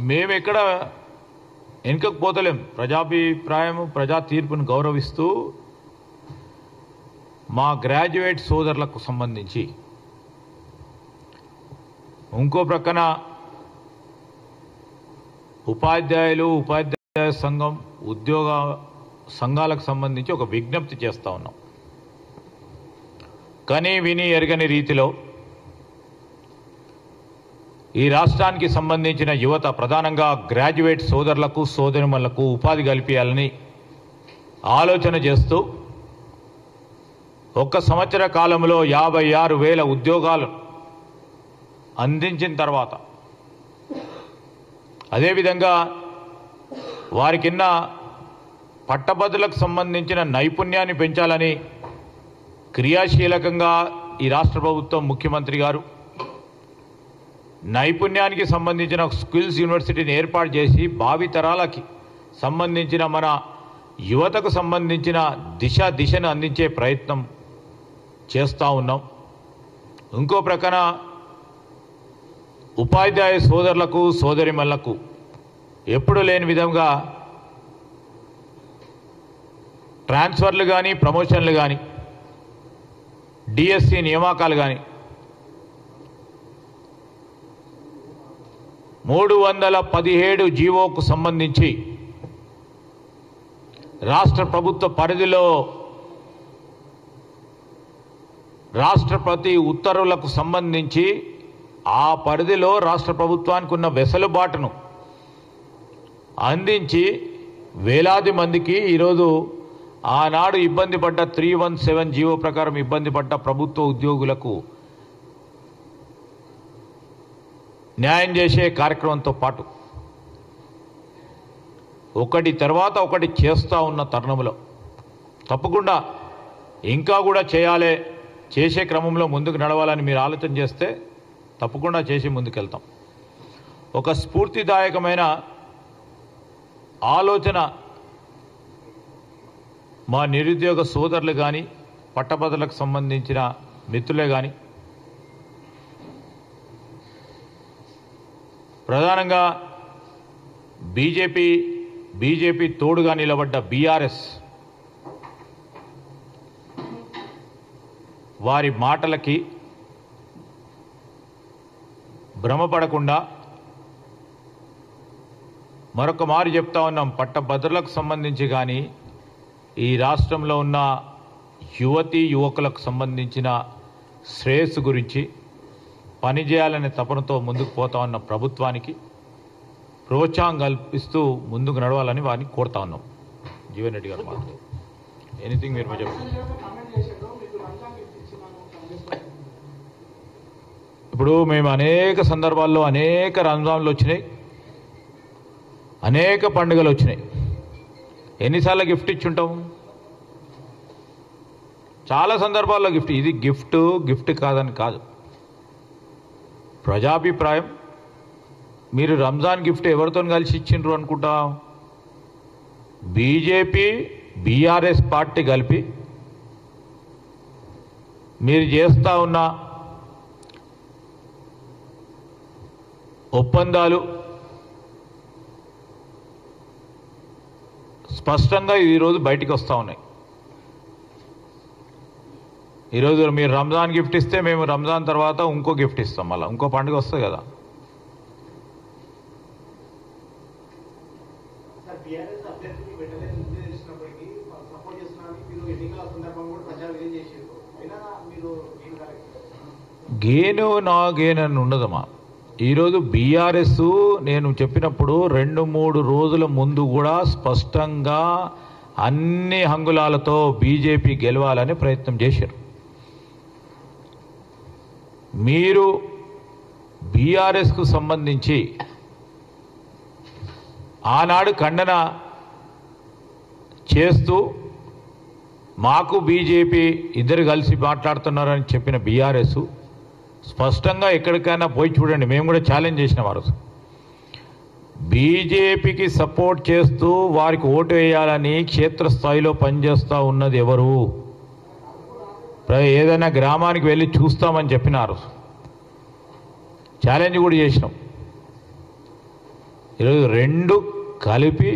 మేము ఎక్కడ వెనుకపోతలేం. ప్రజాభిప్రాయం ప్రజా తీర్పును గౌరవిస్తూ మా గ్రాడ్యుయేట్ సోదరులకు సంబంధించి ఇంకో ప్రక్కన ఉపాధ్యాయ సంఘం ఉద్యోగ సంఘాలకు సంబంధించి ఒక విజ్ఞప్తి చేస్తూ ఉన్నాం. కానీ విని ఎరగని రీతిలో ఈ రాష్ట్రానికి సంబంధించిన యువత ప్రధానంగా గ్రాడ్యుయేట్ సోదరులకు సోదరిమణులకు ఉపాధి కల్పించాలని ఆలోచన చేస్తూ ఒక్క సంవత్సర కాలంలో 56,000 ఉద్యోగాలు అందించిన తర్వాత అదేవిధంగా వారికిన్న పట్టభద్రులకు సంబంధించిన నైపుణ్యాన్ని పెంచాలని క్రియాశీలకంగా ఈ రాష్ట్ర ప్రభుత్వం ముఖ్యమంత్రి గారు నైపుణ్యానికి సంబంధించిన స్కిల్స్ యూనివర్సిటీని ఏర్పాటు చేసి భావితరాలకి సంబంధించిన మన యువతకు సంబంధించిన దిశను అందించే ప్రయత్నం చేస్తూ ఉన్నాం. ఇంకో ప్రక్కన ఉపాధ్యాయ సోదరులకు సోదరిమణులకు ఎప్పుడు లేని విధంగా ట్రాన్స్ఫర్లు కానీ ప్రమోషన్లు కానీ డిఎస్సి నియామకాలు కానీ 317 జీవోకు సంబంధించి రాష్ట్ర ప్రభుత్వ పరిధిలో రాష్ట్రపతి ఉత్తర్వులకు సంబంధించి ఆ పరిధిలో రాష్ట్ర ప్రభుత్వానికి ఉన్న వెసులుబాటును అందించి వేలాది మందికి ఈరోజు ఆనాడు ఇబ్బంది పడ్డ 317 జీవో ప్రకారం ఇబ్బంది పడ్డ ప్రభుత్వ ఉద్యోగులకు న్యాయం చేసే కార్యక్రమంతో పాటు ఒకటి తర్వాత ఒకటి చేస్తూ ఉన్న తరుణంలో తప్పకుండా ఇంకా కూడా చేసే క్రమంలో ముందుకు నడవాలని మీరు ఆలోచన చేస్తే తప్పకుండా చేసి ముందుకెళ్తాం. ఒక స్ఫూర్తిదాయకమైన ఆలోచన మా నిరుద్యోగ సోదరులు కానీ పట్టభద్రులకు సంబంధించిన మిత్రులే కానీ ప్రధానంగా బీజేపీ తోడుగా నిలబడ్డ బీఆర్ఎస్ వారి మాటలకి భ్రమపడకుండా మరొక మారు చెప్తా ఉన్నాం. పట్టభద్రులకు సంబంధించి కానీ ఈ రాష్ట్రంలో ఉన్న యువకులకు సంబంధించిన శ్రేయస్సు గురించి పనిచేయాలనే తపనతో ముందుకు పోతా ఉన్న ప్రభుత్వానికి ప్రోత్సాహం కల్పిస్తూ ముందుకు నడవాలని వారిని కోరుతా ఉన్నాం. జీవన్ రెడ్డి గారు మాట్లాడు. ఎనీథింగ్ మీరు చెప్పండి. ఇప్పుడు మేము అనేక సందర్భాల్లో అనేక రంజాన్లు వచ్చినాయి, అనేక పండుగలు వచ్చినాయి. ఎన్నిసార్లు గిఫ్ట్ ఇచ్చుంటాం? చాలా సందర్భాల్లో గిఫ్ట్. ఇది గిఫ్ట్ కాదని కాదు, ప్రజాభిప్రాయం. మీరు రంజాన్ గిఫ్ట్ ఎవరితో కలిసి ఇచ్చిండ్రు అనుకుంటా? బీజేపీ బీఆర్ఎస్ పార్టీ కలిపి మీరు చేస్తూ ఉన్న ఒప్పందాలు స్పష్టంగా ఈరోజు బయటికి వస్తూ ఉన్నాయి. ఈరోజు మీరు రంజాన్ గిఫ్ట్ ఇస్తే మేము రంజాన్ తర్వాత ఇంకో గిఫ్ట్ ఇస్తాం, మళ్ళీ ఇంకో పండుగ వస్తుంది కదా. గేను నా గేను అని ఉండదమ్మా. ఈరోజు బీఆర్ఎస్ నేను చెప్పినప్పుడు 2-3 రోజుల ముందు కూడా స్పష్టంగా అన్ని హంగులాలతో బీజేపీ గెలవాలని ప్రయత్నం చేశారు. మీరు బీఆర్ఎస్కు సంబంధించి ఆనాడు ఖండన చేస్తూ మాకు బీజేపీ ఇద్దరు కలిసి మాట్లాడుతున్నారని చెప్పిన బీఆర్ఎస్ స్పష్టంగా ఎక్కడికైనా పోయి చూడండి. మేము కూడా ఛాలెంజ్ చేసిన వారు బీజేపీకి సపోర్ట్ చేస్తూ వారికి ఓటు వేయాలని క్షేత్రస్థాయిలో పనిచేస్తూ ఉన్నది ఎవరు? ఏదైనా గ్రామానికి వెళ్ళి చూస్తామని చెప్పినారు, ఛాలెంజ్ కూడా చేసినాం. ఈరోజు రెండు కలిపి